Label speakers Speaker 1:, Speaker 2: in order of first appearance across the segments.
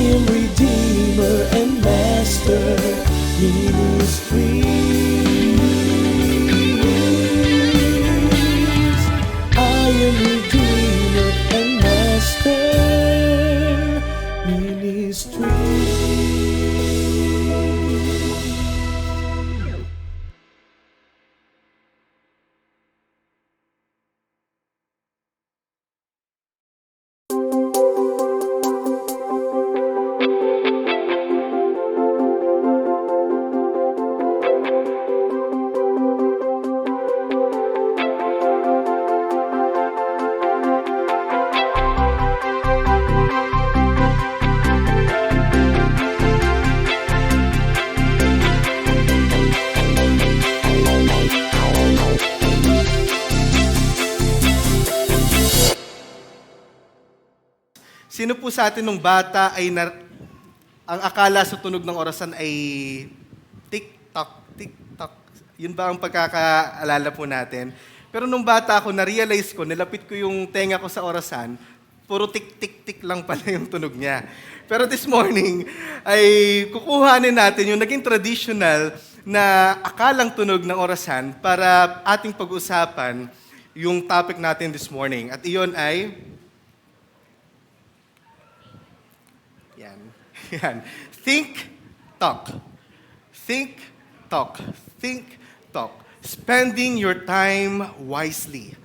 Speaker 1: am Redeemer and Master Ministries. I am Redeemer and Master Ministries.
Speaker 2: Sino po sa atin nung bata ay ang akala sa tunog ng orasan ay tik-tak, tik-tak? Yun ba ang pagkakaalala po natin? Pero nung bata ako, na-realize ko, nilapit ko yung tenga ko sa orasan, puro tik-tik-tik lang pala yung tunog niya. Pero this morning, ay kukuhanin natin yung naging traditional na akalang tunog ng orasan para ating pag-usapan yung topic natin this morning. At iyon ay Yan. Think, talk. Think, talk. Think, talk. Spending your time wisely.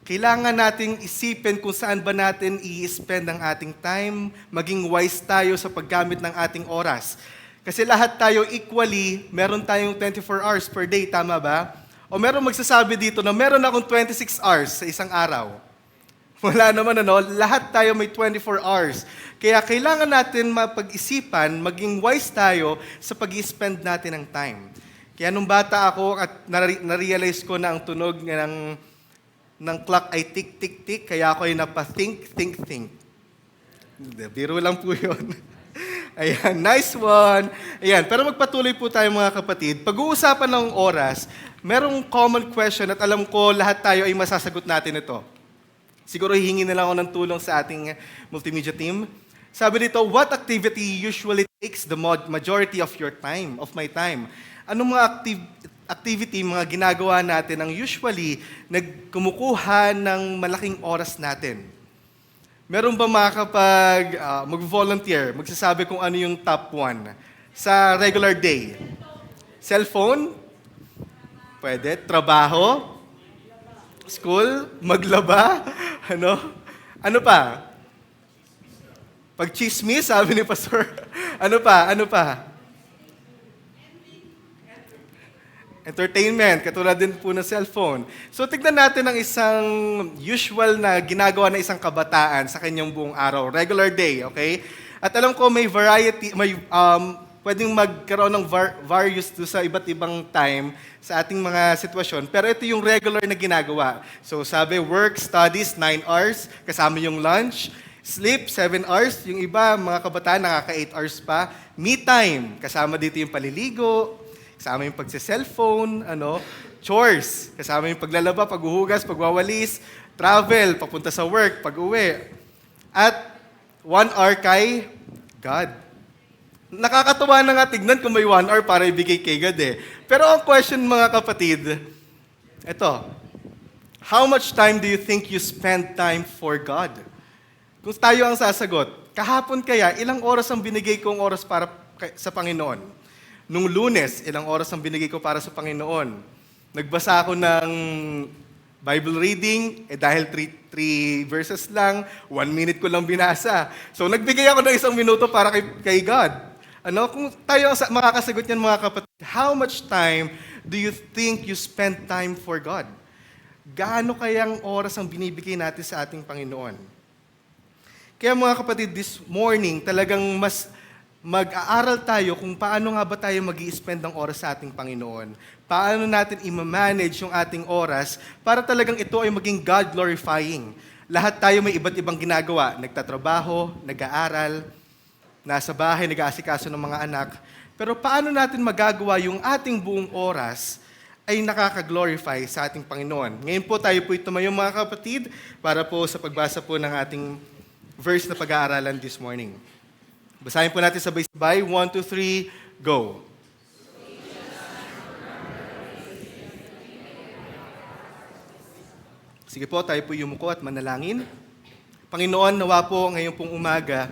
Speaker 2: Kailangan nating isipin kung saan ba natin i-spend ang ating time, maging wise tayo sa paggamit ng ating oras. Kasi lahat tayo equally, meron tayong 24 hours per day, tama ba? O meron magsasabi dito na meron akong 26 hours sa isang araw. Wala naman lahat tayo may 24 hours. Kaya kailangan natin mapag-isipan, maging wise tayo sa pag-spend natin ng time. Kaya nung bata ako at na-realize ko na ang tunog ng clock ay tick-tick-tick, kaya ako ay napa-think, think, think. Biro lang po yun. Ayan, nice one. Ayan, pero magpatuloy po tayo mga kapatid. Pag-uusapan ng oras, merong common question at alam ko lahat tayo ay masasagot natin ito. Siguro hihingi na lang ako ng tulong sa ating multimedia team. Sabi dito, what activity usually takes the majority of your time, of my time? Anong mga activity, mga ginagawa natin ang usually nagkumukuha ng malaking oras natin? Meron ba makakapag mag-volunteer, magsasabi kung ano yung top 1 sa regular day? Cellphone? Pwede. Trabaho? School? Maglaba? Ano pa? Pag-chismis, sabi ni Pastor. Ano pa? Entertainment, katulad din po ng cellphone. So, tignan natin ang isang usual na ginagawa ng isang kabataan sa kanyang buong araw. Regular day, okay? At alam ko may variety, pwedeng magkaroon ng various do sa iba't ibang time sa ating mga sitwasyon. Pero ito yung regular na ginagawa. So sabi, work, studies, 9 hours, kasama yung lunch. Sleep, 7 hours. Yung iba, mga kabataan, nakaka 8 hours pa. Me time, kasama dito yung paliligo, kasama yung pagse-cellphone, chores, kasama yung paglalaba, paghuhugas, pagwawalis, travel, papunta sa work, pag-uwi. At 1 hour kay God. Nakakatuwa na nga tignan kung may 1 hour para ibigay kay God eh. Pero ang question mga kapatid, ito, how much time do you think you spend time for God? Kung tayo ang sasagot, kahapon kaya, ilang oras ang binigay kong oras para sa Panginoon? Nung Lunes, ilang oras ang binigay ko para sa Panginoon? Nagbasa ako ng Bible reading, dahil 3 verses lang, 1 minute ko lang binasa. So nagbigay ako ng 1 minuto para kay God. Kung tayo ang makakasagot niyan mga kapatid, how much time do you think you spend time for God? Gaano kayang oras ang binibigay natin sa ating Panginoon? Kaya mga kapatid, this morning, talagang mas mag-aaral tayo kung paano nga ba tayo mag-i-spend ng oras sa ating Panginoon. Paano natin i-manage yung ating oras para talagang ito ay maging God-glorifying. Lahat tayo may iba't ibang ginagawa. Nagtatrabaho, nag-aaral, nasa bahay, nag-aasikaso ng mga anak. Pero paano natin magagawa yung ating buong oras ay nakaka-glorify sa ating Panginoon? Ngayon po tayo po tumayo mga kapatid para po sa pagbasa po ng ating verse na pag-aaralan this morning. Basahin po natin sabay-sabay. 1, 2, 3, go. Sige po, tayo po yumuko at manalangin. Panginoon, nawa po ngayon pong umaga,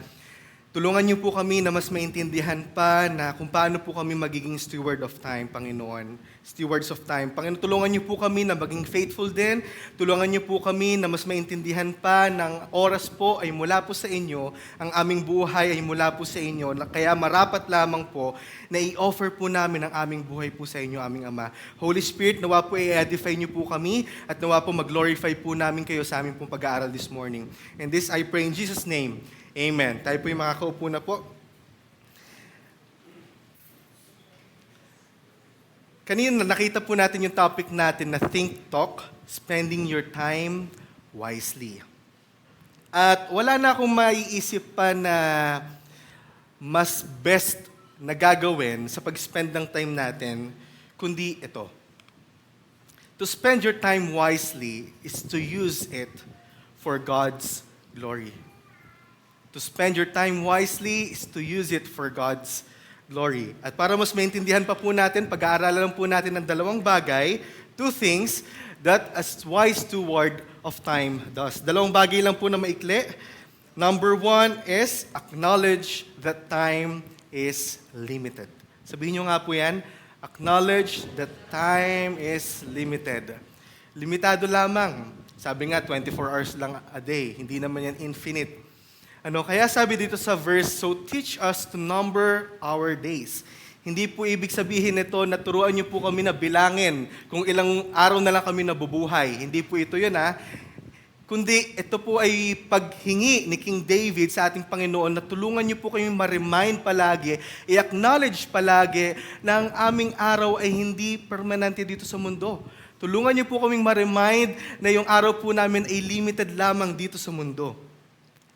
Speaker 2: tulungan niyo po kami na mas maintindihan pa na kung paano po kami magiging steward of time, Panginoon. Stewards of time. Panginoon, tulungan niyo po kami na maging faithful din. Tulungan niyo po kami na mas maintindihan pa ng oras po ay mula po sa inyo, ang aming buhay ay mula po sa inyo, kaya marapat lamang po na i-offer po namin ang aming buhay po sa inyo, aming Ama. Holy Spirit, nawa po i-edify niyo po kami at nawa po mag-glorify po namin kayo sa aming pong pag-aaral this morning. And this I pray in Jesus' name. Amen. Tayo po yung makakaupo na po. Kanina nakita po natin yung topic natin na Think Talk, Spending Your Time Wisely. At wala na akong maiisip pa na mas best na gagawin sa pag-spend ng time natin, kundi ito. To spend your time wisely is to use it for God's glory. To spend your time wisely is to use it for God's glory. At para mas maintindihan pa po natin, pag-aaralan po natin ng dalawang bagay, two things that a wise steward of time does. Dalawang bagay lang po na maikli. Number one is acknowledge that time is limited. Sabihin nyo nga po yan, acknowledge that time is limited. Limitado lamang. Sabi nga, 24 hours lang a day. Hindi naman yan infinite. Kaya sabi dito sa verse, so teach us to number our days. Hindi po ibig sabihin nito na turuan niyo po kami na bilangin kung ilang araw na lang kami nabubuhay. Hindi po ito yun Kundi ito po ay paghingi ni King David sa ating Panginoon na tulungan niyo po kami ma-remind palagi, i-acknowledge palagi na ang aming araw ay hindi permanente dito sa mundo. Tulungan niyo po kaming ma-remind na yung araw po namin ay limited lamang dito sa mundo.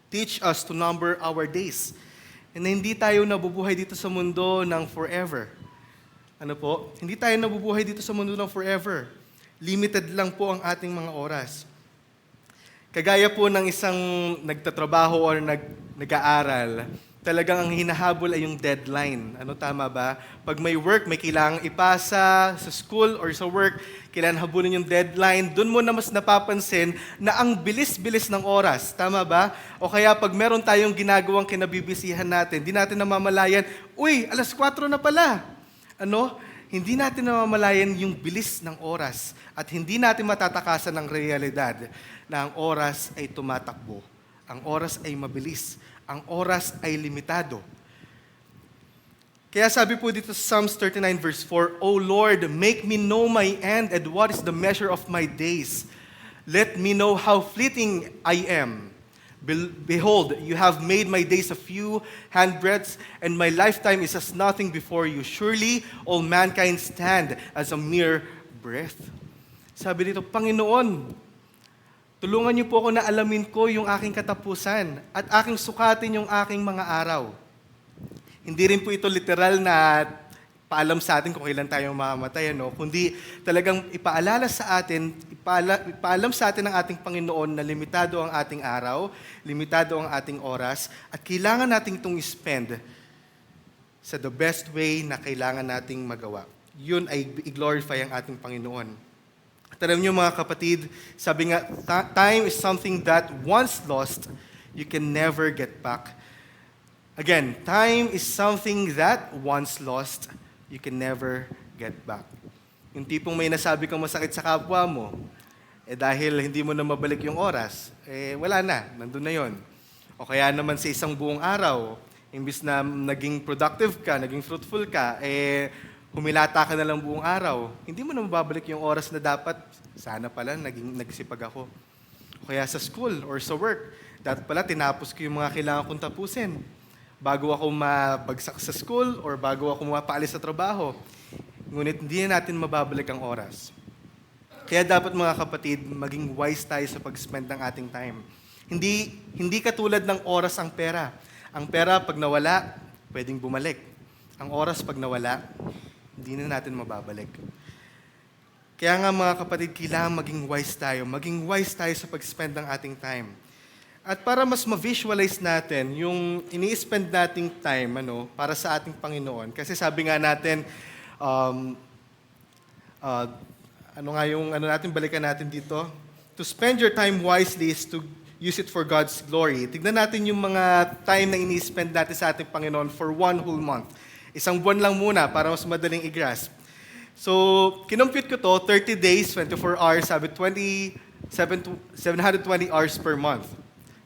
Speaker 2: Teach us to number our days. And hindi tayo nabubuhay dito sa mundo ng forever. Hindi tayo nabubuhay dito sa mundo ng forever. Limited lang po ang ating mga oras. Kagaya po ng isang nagtatrabaho or nag-aaral, talagang ang hinahabol ay yung deadline. Tama ba? Pag may work, may kailangang ipasa sa school or sa work, kailangan habulin yung deadline. Doon mo na mas napapansin na ang bilis-bilis ng oras. Tama ba? O kaya pag meron tayong ginagawang kinabibisihan natin, di natin namamalayan, uy, 4:00 na pala. Hindi natin namamalayan yung bilis ng oras at hindi natin matatakasan ng realidad na ang oras ay tumatakbo. Ang oras ay mabilis. Ang oras ay limitado. Kaya sabi po dito sa Psalms 39 verse 4, O Lord, make me know my end and what is the measure of my days. Let me know how fleeting I am. Behold, you have made my days a few handbreadths, and my lifetime is as nothing before you. Surely all mankind stand as a mere breath. Sabi dito, Panginoon, tulungan niyo po ako na alamin ko yung aking katapusan at aking sukatin yung aking mga araw. Hindi rin po ito literal na paalam sa atin kung kailan tayo mamamatay, kundi talagang ipaalam sa atin ng ating Panginoon na limitado ang ating araw, limitado ang ating oras, at kailangan nating itong spend sa the best way na kailangan nating magawa. Yun ay i-glorify ang ating Panginoon. At alam niyo mga kapatid, sabi nga, time is something that once lost, you can never get back. Again, time is something that once lost, you can never get back. Yung tipong may nasabi kang masakit sa kapwa mo, dahil hindi mo na mabalik yung oras, wala na, nandun na yon. O kaya naman sa isang buong araw, imbis na naging productive ka, naging fruitful ka, humilata ka na lang buong araw, hindi mo na mababalik yung oras na dapat, sana pala nagsipag ako. O kaya sa school or sa work, dapat pala tinapos ko yung mga kailangan kong tapusin. Bago ako mabagsak sa school or bago ako mapaalis sa trabaho. Ngunit hindi na natin mababalik ang oras. Kaya dapat mga kapatid, maging wise tayo sa pag-spend ng ating time. Hindi katulad ng oras ang pera. Ang pera, pag nawala, pwedeng bumalik. Ang oras, pag nawala, hindi na natin mababalik. Kaya nga mga kapatid, kailangan maging wise tayo. Maging wise tayo sa pag-spend ng ating time. At para mas ma-visualize natin yung ini-spend nating time para sa ating Panginoon. Kasi sabi nga natin, um, ano nga yung natin, balikan natin dito? To spend your time wisely is to use it for God's glory. Tignan natin yung mga time na ini-spend natin sa ating Panginoon for one whole month. Isang buwan lang muna para mas madaling i-grasp. So, kinompute ko to, 30 days, 24 hours, sabi 720 hours per month.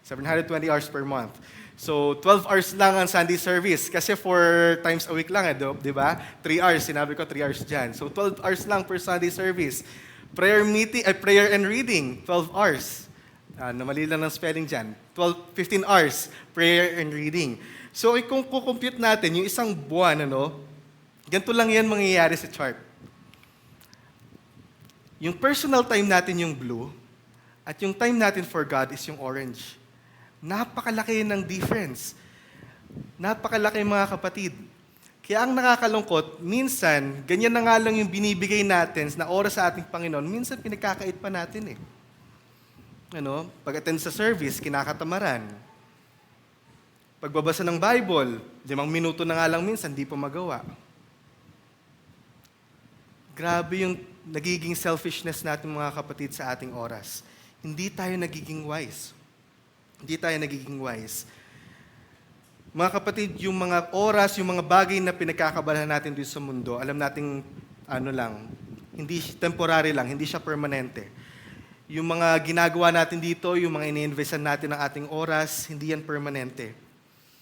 Speaker 2: 720 hours per month. So, 12 hours lang ang Sunday service. Kasi 4 times a week lang, di ba? 3 hours, sinabi ko 3 hours dyan. So, 12 hours lang per Sunday service. Prayer and reading, 12 hours. Namali lang ng spelling dyan. 15 hours, prayer and reading. So, kung kukompute natin, yung isang buwan, ganito lang yan mangyayari sa chart. Yung personal time natin yung blue, at yung time natin for God is yung orange. Napakalaki ng difference. Napakalaki mga kapatid. Kaya ang nakakalungkot, minsan, ganyan na nga lang yung binibigay natin na oras sa ating Panginoon, minsan pinagkakait pa natin eh. Pag-attend sa service, kinakatamaran. Pagbabasa ng Bible, 5 minuto na nga lang minsan, di pa magawa. Grabe yung nagiging selfishness natin mga kapatid sa ating oras. Hindi tayo nagiging wise. Hindi tayo nagiging wise. Mga kapatid, yung mga oras, yung mga bagay na pinagkakabalahan natin dito sa mundo, alam nating hindi temporary lang, hindi siya permanente. Yung mga ginagawa natin dito, yung mga ini-investan natin ng ating oras, hindi yan permanente.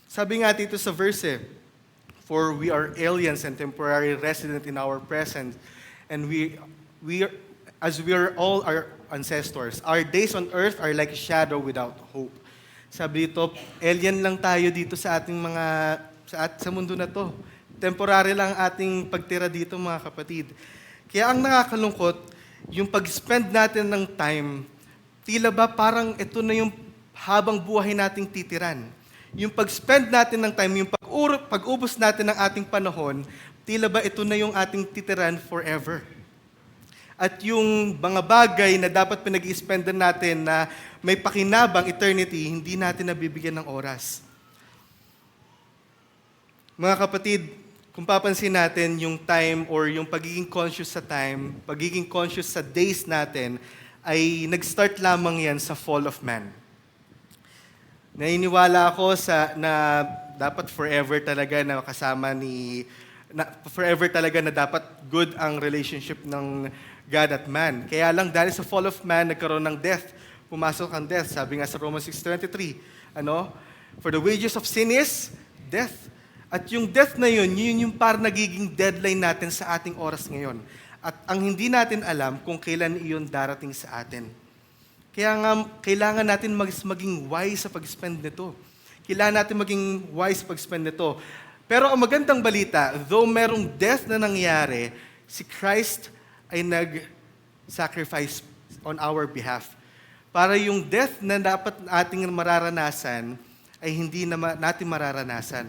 Speaker 2: Sabi nga dito sa verse, for we are aliens and temporary resident in our present, and we are all our ancestors. Our days on earth are like a shadow without hope. Sabi dito, alien lang tayo dito sa ating sa mundo na to. Temporary lang ating pagtira dito mga kapatid. Kaya ang nakakalungkot, yung pag-spend natin ng time, tila ba parang ito na yung habang buhay nating titiran. Yung pag-spend natin ng time, yung pag-ubos natin ng ating panahon, tila ba ito na yung ating titiran forever. At yung mga bagay na dapat pinag-i-spendan natin na may pakinabang eternity, hindi natin nabibigyan ng oras. Mga kapatid, kung papansin natin yung time or yung pagiging conscious sa time, pagiging conscious sa days natin, ay nag-start lamang yan sa fall of man. Naniniwala ako na dapat forever talaga na kasama forever talaga na dapat good ang relationship ng God at man. Kaya lang dahil sa fall of man, nagkaroon ng death. Pumasok ang death. Sabi nga sa Romans 6:23, for the wages of sin is death. At yung death na yun yung parang nagiging deadline natin sa ating oras ngayon. At ang hindi natin alam kung kailan iyon darating sa atin. Kaya nga, kailangan natin maging wise sa pag-spend nito. Kailangan natin maging wise sa pag-spend nito. Pero ang magandang balita, though merong death na nangyari, si Christ ay nag-sacrifice on our behalf. Para yung death na dapat ating mararanasan ay hindi na natin mararanasan.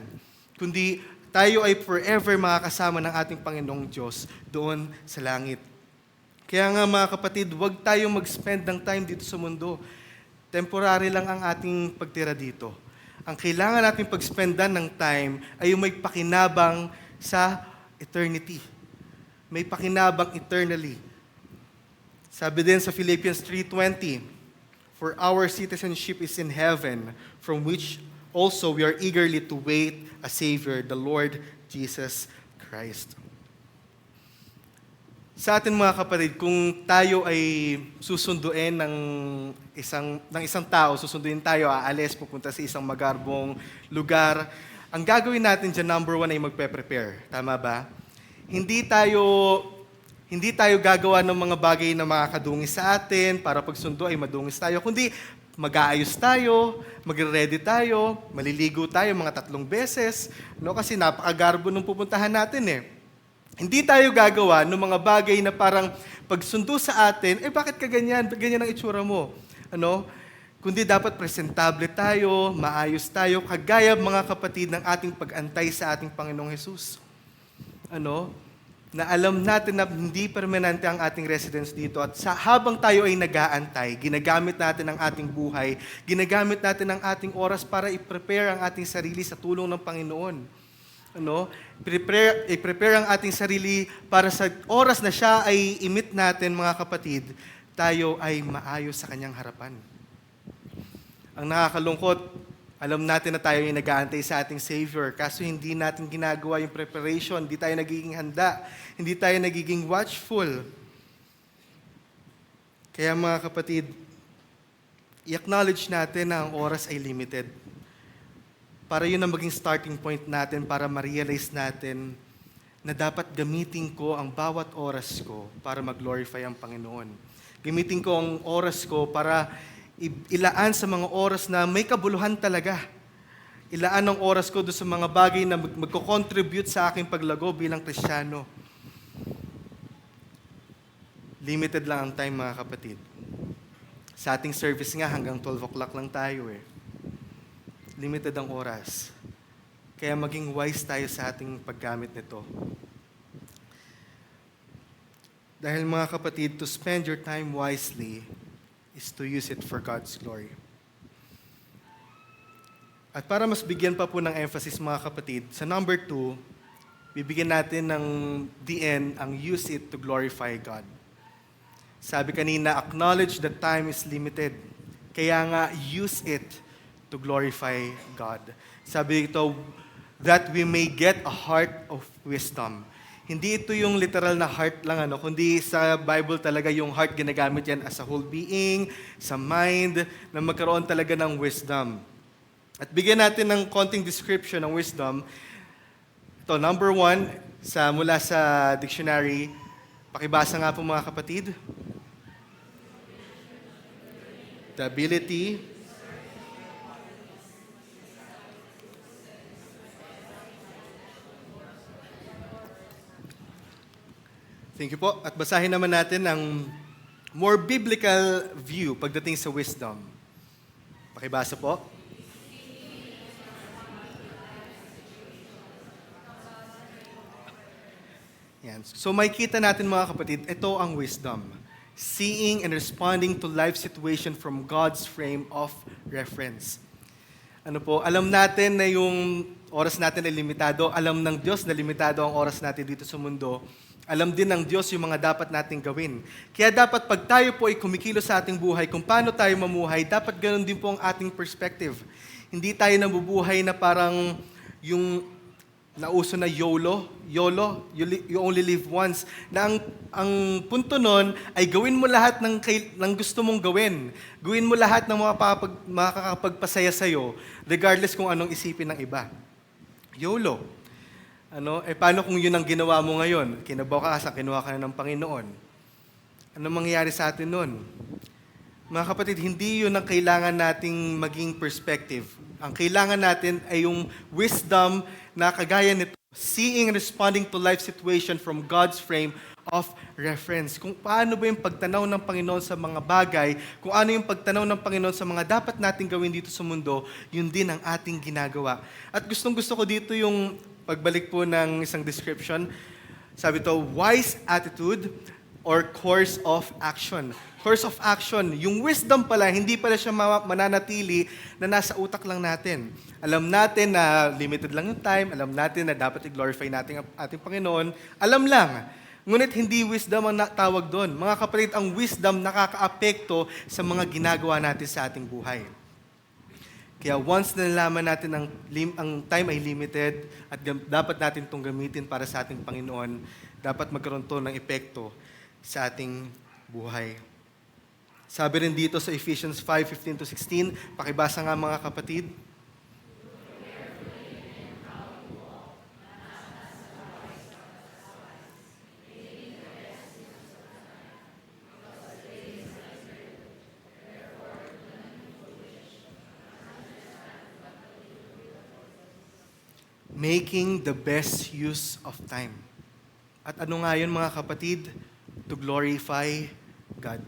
Speaker 2: Kundi tayo ay forever makakasama ng ating Panginoong Diyos doon sa langit. Kaya nga mga kapatid, huwag tayong mag-spend ng time dito sa mundo. Temporary lang ang ating pagtira dito. Ang kailangan natin pag-spendan ng time ay yung may pakinabang sa eternity. May pakinabang eternally. Sabi din sa Philippians 3:20, for our citizenship is in heaven, from which also we are eagerly to wait a Savior, the Lord Jesus Christ. Sa atin mga kapatid, kung tayo ay susunduin ng isang tao, susunduin tayo, aalis, pupunta sa isang magarbong lugar, ang gagawin natin dyan, number 1 ay magpe-prepare. Tama ba? Hindi tayo gagawa ng mga bagay na makakadungis sa atin para pagsundo ay madungis tayo, kundi mag-aayos tayo, magre-ready tayo, maliligo tayo mga 3 beses, kasi napakagarbo nung pupuntahan natin eh. Hindi tayo gagawa ng mga bagay na parang pagsundo sa atin, bakit ka ganyan? Ganyan ang itsura mo. Kundi dapat presentable tayo, maayos tayo, kagaya mga kapatid ng ating pag-antay sa ating Panginoong Hesus. na alam natin na hindi permanente ang ating residence dito at habang tayo ay nag-aantay, ginagamit natin ang ating buhay, ginagamit natin ang ating oras para i-prepare ang ating sarili sa tulong ng Panginoon. I-prepare ang ating sarili para sa oras na siya ay imit natin, mga kapatid, tayo ay maayos sa kanyang harapan. Ang nakakalungkot, alam natin na tayo ay nag-aantay sa ating Savior, kaso hindi natin ginagawa yung preparation, hindi tayo nagiging handa, hindi tayo nagiging watchful. Kaya mga kapatid, i-acknowledge natin na ang oras ay limited. Para yun ang maging starting point natin, para ma-realize natin na dapat gamitin ko ang bawat oras ko para mag-glorify ang Panginoon. Gamitin ko ang oras ko para ilaan sa mga oras na may kabuluhan talaga. Ilaan ang oras ko doon sa mga bagay na magko-contribute sa aking paglago bilang Kristiyano. Limited lang ang time, mga kapatid. Sa ating service nga, hanggang 12 o'clock lang tayo eh. Limited ang oras. Kaya maging wise tayo sa ating paggamit nito. Dahil mga kapatid, to spend your time wisely is to use it for God's glory. At para mas bigyan pa po ng emphasis, mga kapatid, sa number 2, bibigyan natin ng DN ang use it to glorify God. Sabi kanina, acknowledge that time is limited. Kaya nga, use it to glorify God. Sabi ito, that we may get a heart of wisdom. Hindi ito yung literal na heart lang, kundi sa Bible talaga yung heart ginagamit yan as a whole being, sa mind, na magkaroon talaga ng wisdom. At bigyan natin ng konting description ng wisdom. Ito, number 1, mula sa dictionary. Pakibasa nga po, mga kapatid. The ability Thank you po. At basahin naman natin ang more biblical view pagdating sa wisdom. Pakibasa po. Yan. So makikita natin, mga kapatid, ito ang wisdom. Seeing and responding to life situation from God's frame of reference. Alam natin na yung oras natin ay limitado. Alam ng Diyos na limitado ang oras natin dito sa mundo. Alam din ng Diyos yung mga dapat nating gawin. Kaya dapat pag tayo po ay kumikilos sa ating buhay, kung paano tayo mamuhay, dapat ganun din po ang ating perspective. Hindi tayo nabubuhay na parang yung nauso na YOLO, you only live once. Na ang punto nun ay gawin mo lahat ng gusto mong gawin. Gawin mo lahat ng makakapagpasaya sa'yo, regardless kung anong isipin ng iba. YOLO. Paano kung yun ang ginawa mo ngayon? Kinabukasan, kinuha ka na ng Panginoon. Ano mangyayari sa atin nun? Mga kapatid, hindi yun ang kailangan nating maging perspective. Ang kailangan natin ay yung wisdom na kagaya nito, seeing and responding to life situation from God's frame of reference. Kung paano ba yung pagtanaw ng Panginoon sa mga bagay, kung ano yung pagtanaw ng Panginoon sa mga dapat nating gawin dito sa mundo, yun din ang ating ginagawa. At gustong-gusto ko dito yung pagbalik po ng isang description. Sabi ito, wise attitude or course of action. Course of action. Yung wisdom pala, hindi pala siya mananatili na nasa utak lang natin. Alam natin na limited lang yung time. Alam natin na dapat i-glorify natin ang ating Panginoon. Alam lang. Ngunit hindi wisdom ang tawag doon. Mga kapatid, ang wisdom nakakaapekto sa mga ginagawa natin sa ating buhay. Kaya once na nalaman natin ang time ay limited at dapat natin itong gamitin para sa ating Panginoon, dapat magkaroon to ng epekto sa ating buhay. Sabi rin dito sa Ephesians 5:15-16, pakibasa nga, mga kapatid. Making the best use of time. At ano nga yun, mga kapatid? To glorify God.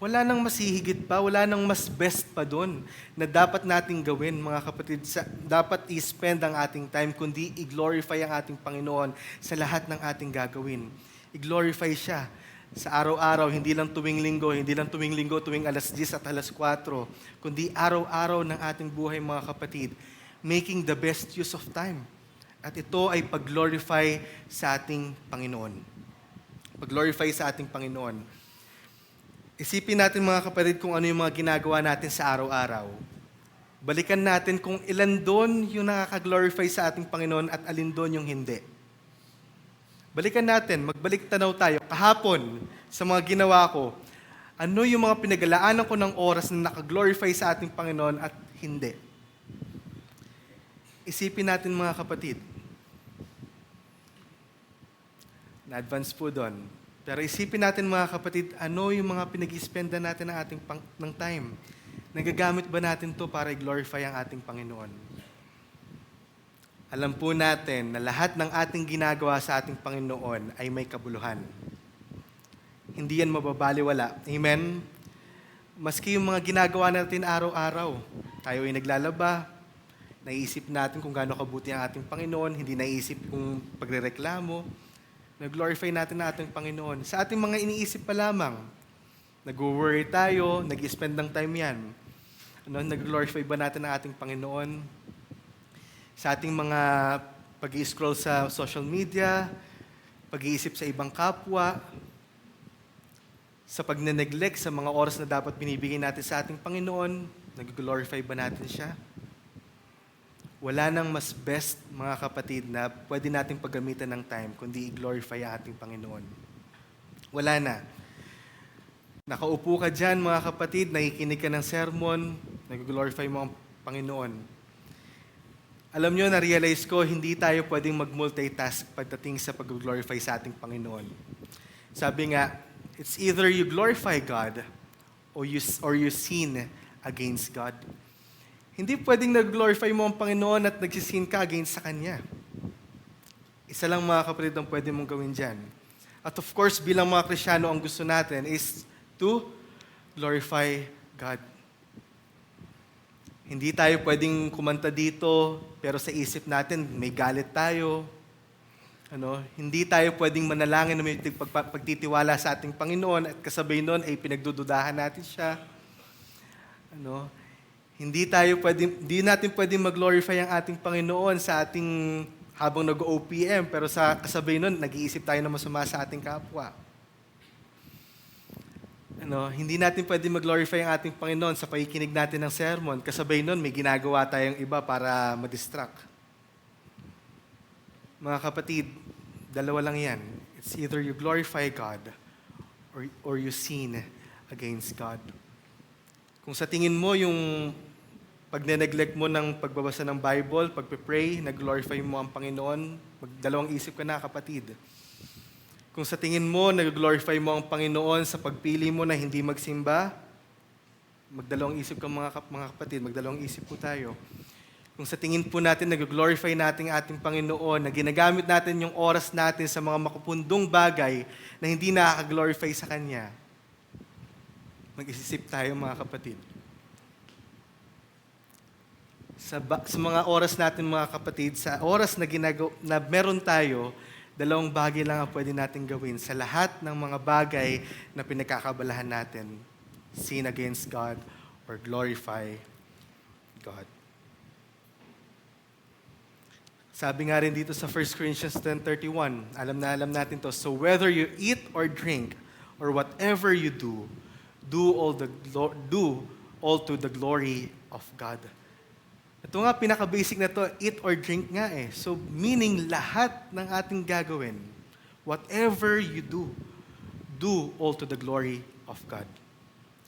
Speaker 2: Wala nang mas hihigit pa, wala nang mas best pa doon na dapat nating gawin, mga kapatid. Dapat i-spend ang ating time, kundi i-glorify ang ating Panginoon sa lahat ng ating gagawin. I-glorify siya sa araw-araw, hindi lang tuwing linggo, tuwing alas 10 at alas 4, kundi araw-araw ng ating buhay, mga kapatid, making the best use of time. At ito ay pag-glorify sa ating Panginoon. Pag-glorify sa ating Panginoon. Isipin natin, mga kapatid, kung ano yung mga ginagawa natin sa araw-araw. Balikan natin kung ilan doon yung nakaka-glorify sa ating Panginoon at alin doon yung hindi. Balikan natin, magbalik tanaw tayo. Kahapon, sa mga ginawa ko, ano yung mga pinaglalaanan ko ng oras na naka-glorify sa ating Panginoon at hindi. Isipin natin, mga kapatid. Na-advance po doon. Pero isipin natin, mga kapatid, ano yung mga pinag-ispendan natin ng ating ng time? Nagagamit ba natin to para i-glorify ang ating Panginoon? Alam po natin na lahat ng ating ginagawa sa ating Panginoon ay may kabuluhan. Hindi yan mababaliwala. Amen? Maski yung mga ginagawa natin araw-araw, tayo ay naglalaba, naiisip natin kung gaano kabuti ang ating Panginoon, hindi naiisip kung pagrereklamo, nag-glorify natin na ating Panginoon. Sa ating mga iniisip pa lamang, nag-worry tayo, nag-spend ng time yan. Nag-glorify ba natin ang ating Panginoon? Sa ating mga pag-i-scroll sa social media, pag-iisip sa ibang kapwa, sa pag-neglect sa mga oras na dapat binibigay natin sa ating Panginoon, nag-glorify ba natin siya? Wala nang mas best, mga kapatid, na pwede nating paggamitan ng time kundi i-glorify ang ating Panginoon. Wala na. Nakaupo ka dyan, mga kapatid, nakikinig ka ng sermon, nag-glorify mo ang Panginoon. Alam nyo, na-realize ko, hindi tayo pwedeng mag-multitask pagdating sa pag-glorify sa ating Panginoon. Sabi nga, it's either you glorify God or you sin against God. Hindi pwedeng nag-glorify mo ang Panginoon at nagsisin ka against sa Kanya. Isa lang, mga kapatid, ang pwede mong gawin dyan. At of course, bilang mga Kristiyano, ang gusto natin is to glorify God. Hindi tayo pwedeng kumanta dito, pero sa isip natin, may galit tayo. Hindi tayo pwedeng manalangin na may pagtitiwala sa ating Panginoon at kasabay nun ay pinagdududahan natin siya. Hindi natin pwedeng mag-glorify ang ating Panginoon sa ating habang nag-OPM, pero sa kasabay nun, nag-iisip tayo na masama sa ating kapwa. Hindi natin pwedeng mag-glorify ang ating Panginoon sa pakikinig natin ng sermon, kasabay nun, may ginagawa tayong iba para ma-distract. Mga kapatid, dalawa lang yan. It's either you glorify God or you sin against God. Kung sa tingin mo yung pag-neglect mo ng pagbabasa ng Bible, pagpe-pray, nag-glorify mo ang Panginoon, magdalawang isip ka na, kapatid. Kung sa tingin mo, nag-glorify mo ang Panginoon sa pagpili mo na hindi magsimba, magdalawang isip ka, mga kapatid, magdalawang isip po tayo. Kung sa tingin po natin, nag-glorify natin ang ating Panginoon, na ginagamit natin yung oras natin sa mga makupundong bagay na hindi nakaka-glorify sa Kanya, mag-isip tayo, mga kapatid. Sa mga oras natin, mga kapatid, sa oras na meron tayo, dalawang bagay lang ang pwede natin gawin sa lahat ng mga bagay na pinagkakabalahan natin. Sin against God or glorify God. Sabi nga rin dito sa 1 Corinthians 10:31, alam natin to, so whether you eat or drink or whatever you do, do all to the glory of God. Ito nga, pinaka-basic na to, eat or drink nga eh. So, meaning lahat ng ating gagawin, whatever you do all to the glory of God.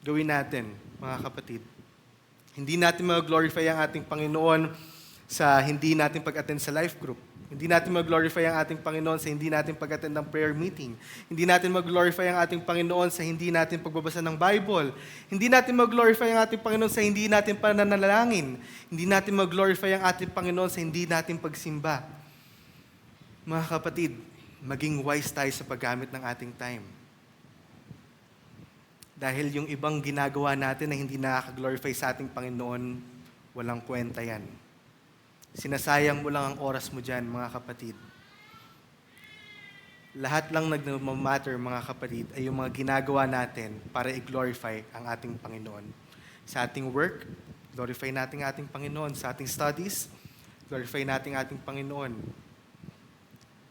Speaker 2: Gawin natin, mga kapatid. Hindi natin mag-glorify ang ating Panginoon sa hindi natin pag-attend sa life group. Hindi natin mag-glorify ang ating Panginoon sa hindi natin pag-attend ng prayer meeting. Hindi natin mag-glorify ang ating Panginoon sa hindi natin pagbabasa ng Bible. Hindi natin mag-glorify ang ating Panginoon sa hindi natin pananalangin. Hindi natin mag-glorify ang ating Panginoon sa hindi natin pagsimba. Mga kapatid, maging wise tayo sa paggamit ng ating time. Dahil yung ibang ginagawa natin na hindi nakaka-glorify sa ating Panginoon, walang kwenta yan. Sinasayang mo lang ang oras mo dyan, mga kapatid. Lahat lang nagmamatter, mga kapatid, ay yung mga ginagawa natin para i-glorify ang ating Panginoon. Sa ating work, glorify natin ang ating Panginoon. Sa ating studies, glorify natin ang ating Panginoon.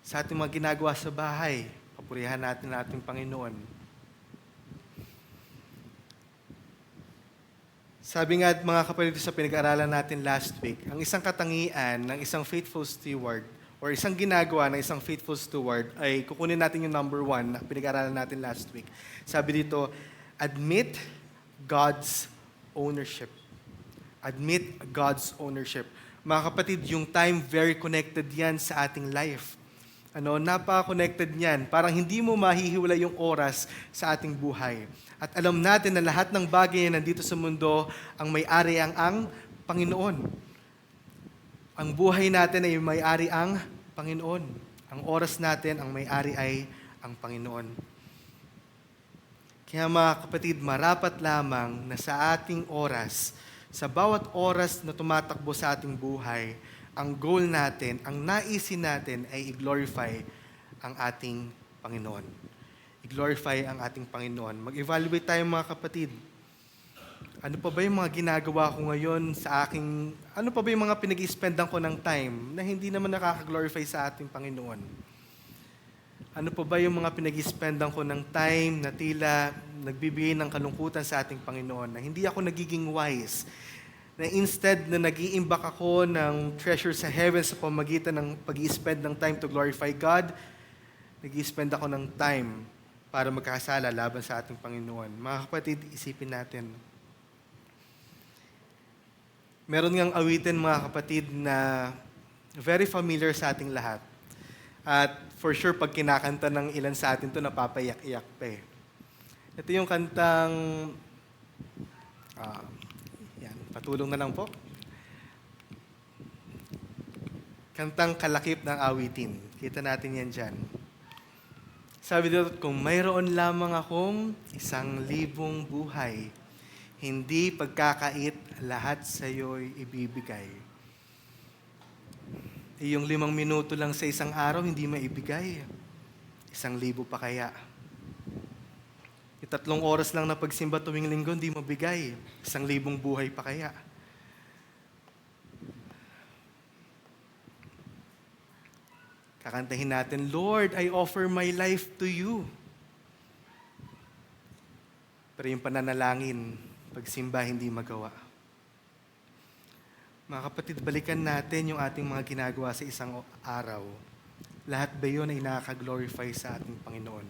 Speaker 2: Sa ating mga ginagawa sa bahay, papurihan natin ang ating Panginoon. Sabi nga mga kapatid sa pinag-aralan natin last week, ang isang katangian ng isang faithful steward or isang ginagawa ng isang faithful steward ay kukunin natin yung number 1 na pinag-aralan natin last week. Sabi dito, admit God's ownership. Admit God's ownership. Mga kapatid, yung time very connected yan sa ating life. Napaka-connected niyan. Parang hindi mo mahihiwalay yung oras sa ating buhay. At alam natin na lahat ng bagay na nandito sa mundo, ang may-ari ang Panginoon. Ang buhay natin ay may-ari ang Panginoon. Ang oras natin, ang may-ari ay ang Panginoon. Kaya mga kapatid, marapat lamang na sa ating oras, sa bawat oras na tumatakbo sa ating buhay, ang goal natin, ang naisin natin ay i-glorify ang ating Panginoon. I-glorify ang ating Panginoon. Mag-evaluate tayo mga kapatid. Ano pa ba yung mga ginagawa ko ngayon sa aking, ano pa ba yung mga pinag-i-spendan ko ng time na hindi naman nakaka-glorify sa ating Panginoon? Ano pa ba yung mga pinag-i-spendan ko ng time na tila nagbibigay ng kalungkutan sa ating Panginoon, na hindi ako nagiging wise, na instead na nag-iimbak ako ng treasure sa heaven sa pamagitan ng pag-i-spend ng time to glorify God, nag-i-spend ako ng time para magkasala laban sa ating Panginoon. Mga kapatid, isipin natin. Meron ngang awitin, mga kapatid, na very familiar sa ating lahat. At for sure, pag kinakanta ng ilan sa atin to, napapayak-iyak pa eh. Ito yung kantang, yan, patulong na lang po. Kantang Kalakip ng Awitin. Kita natin yan dyan. Sabi dito, kung mayroon lamang akong 1,000 buhay, hindi pagkakait lahat sa'yo'y ibibigay. Yung 5 minuto lang sa isang araw, hindi maibigay. 1,000 pa kaya. 3 oras lang na pagsimba tuwing linggo, hindi mabigay. 1,000 buhay pa kaya. Kakantahin natin, Lord, I offer my life to you. Pero yung pananalangin, pagsimba, hindi magawa. Mga kapatid, balikan natin yung ating mga ginagawa sa isang araw. Lahat ba yun ay nakaka-glorify sa ating Panginoon?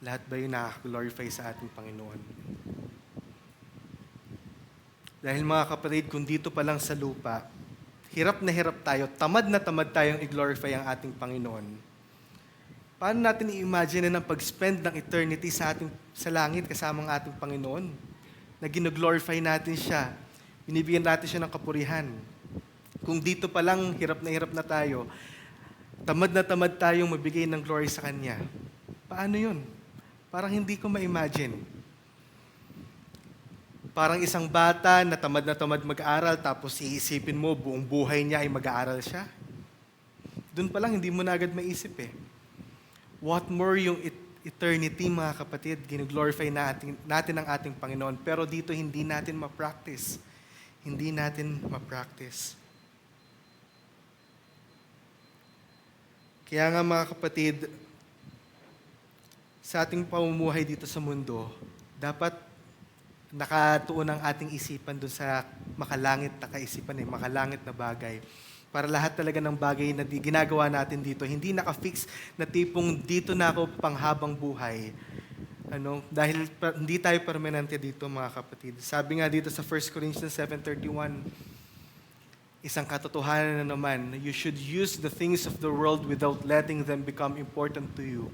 Speaker 2: Lahat ba yun nakaka-glorify sa ating Panginoon? Dahil mga kapatid, kung dito pa lang sa lupa, hirap na hirap tayo, tamad na tamad tayong i-glorify ang ating Panginoon. Paano natin i-imagine na pag-spend ng eternity sa langit kasama ang ating Panginoon? Na gino-glorify natin siya, binibigyan natin siya ng kapurihan. Kung dito pa lang hirap na tayo, tamad na tamad tayong mabigay ng glory sa Kanya. Paano yun? Parang hindi ko ma-imagine. Parang isang bata na tamad mag-aaral, tapos iisipin mo, buong buhay niya ay mag-aaral siya. Doon pa lang, hindi mo na agad maisip eh. What more yung eternity, mga kapatid, gino-glorify natin ang ating Panginoon. Pero dito, hindi natin ma-practice. Hindi natin ma-practice. Kaya nga, mga kapatid, sa ating pamumuhay dito sa mundo, dapat nakatuon ang ating isipan doon sa makalangit na kaisipan, makalangit na bagay. Para lahat talaga ng bagay na ginagawa natin dito, hindi nakafix na tipong dito na ako panghabang buhay. Dahil hindi tayo permanente dito, mga kapatid. Sabi nga dito sa 1 Corinthians 7:31, isang katotohanan na naman, you should use the things of the world without letting them become important to you.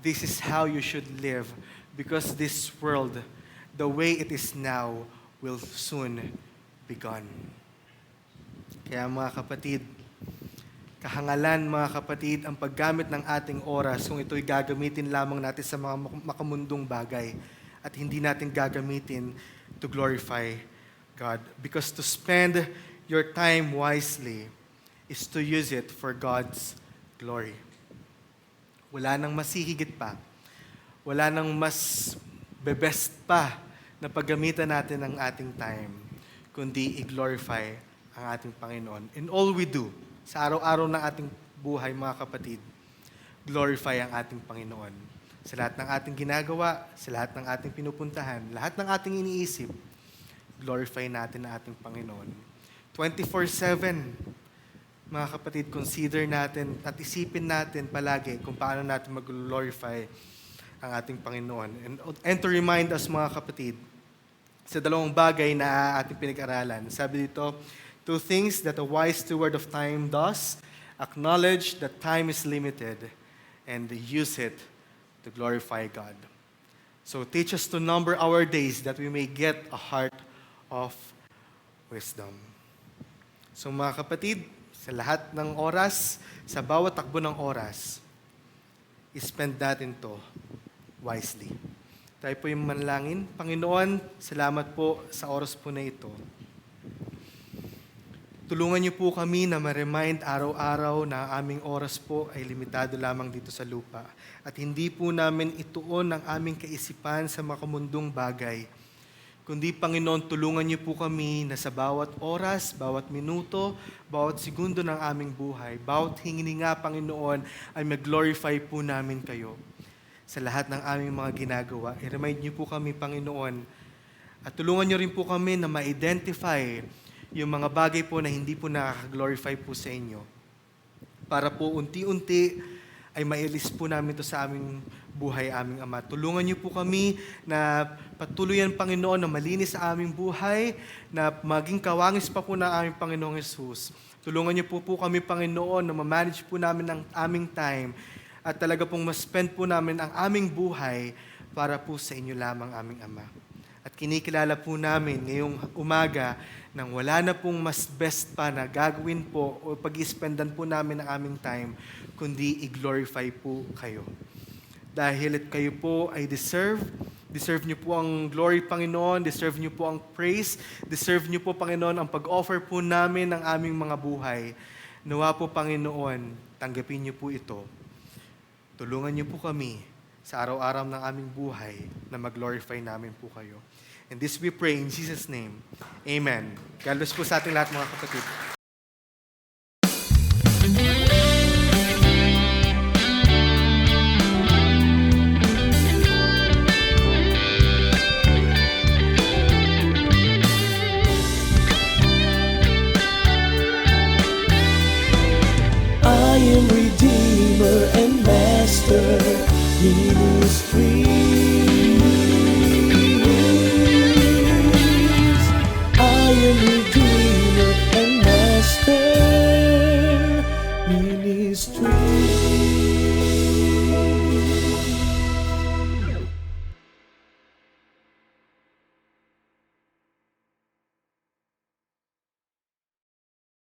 Speaker 2: This is how you should live, because this world, the way it is now, will soon be gone. Kaya mga kapatid, Kahangalan, mga kapatid, ang paggamit ng ating oras kung ito'y gagamitin lamang natin sa mga makamundong bagay at hindi natin gagamitin to glorify God. Because to spend your time wisely is to use it for God's glory. Wala nang masihigit pa. Wala nang mas bebest pa na paggamitan natin ng ating time, kundi i-glorify ang ating Panginoon. In all we do, sa araw-araw ng ating buhay, mga kapatid, glorify ang ating Panginoon. Sa lahat ng ating ginagawa, sa lahat ng ating pinupuntahan, lahat ng ating iniisip, glorify natin ang ating Panginoon. 24/7, mga kapatid, consider natin at isipin natin palagi kung paano natin mag-glorify ang ating Panginoon. And to remind us, mga kapatid, sa dalawang bagay na ating pinag-aralan. Sabi dito, 2 things that a wise steward of time does: acknowledge that time is limited and use it to glorify God. So teach us to number our days that we may get a heart of wisdom. So mga kapatid, sa lahat ng oras, sa bawat takbo ng oras, i-spend natin to wisely. Tayo po yung manalangin. Panginoon, salamat po sa oras po na ito. Tulungan niyo po kami na ma-remind araw-araw na ang aming oras po ay limitado lamang dito sa lupa. At hindi po namin ituon ang aming kaisipan sa makamundong bagay. Kundi, Panginoon, tulungan niyo po kami na sa bawat oras, bawat minuto, bawat segundo ng aming buhay, bawat hininga, Panginoon, ay mag-glorify po namin kayo. Sa lahat ng aming mga ginagawa, i-remind niyo po kami, Panginoon, at tulungan niyo rin po kami na ma-identify yung mga bagay po na hindi po nakaka-glorify po sa inyo. Para po unti-unti ay mailis po namin to sa aming buhay, aming Ama. Tulungan niyo po kami na patuloyan, Panginoon, na malinis sa aming buhay, na maging kawangis pa po ng aming Panginoong Jesus. Tulungan niyo po kami, Panginoon, na ma-manage po namin ang aming time at talaga pong ma-spend po namin ang aming buhay para po sa inyo lamang, aming Ama. At kinikilala po namin ngayong umaga nang wala na pong mas best pa na gagawin po o pag-ispendan po namin ang aming time, kundi i-glorify po kayo. Dahil kayo po ay deserve niyo po ang glory, Panginoon, deserve niyo po ang praise, deserve niyo po, Panginoon, ang pag-offer po namin ng aming mga buhay. Nawa po, Panginoon, tanggapin niyo po ito. Tulungan niyo po kami sa araw-araw ng aming buhay na mag-glorify namin po kayo. And this we pray in Jesus' name. Amen. God bless po sa ating lahat, mga kapatid.
Speaker 1: I am Redeemer and Master.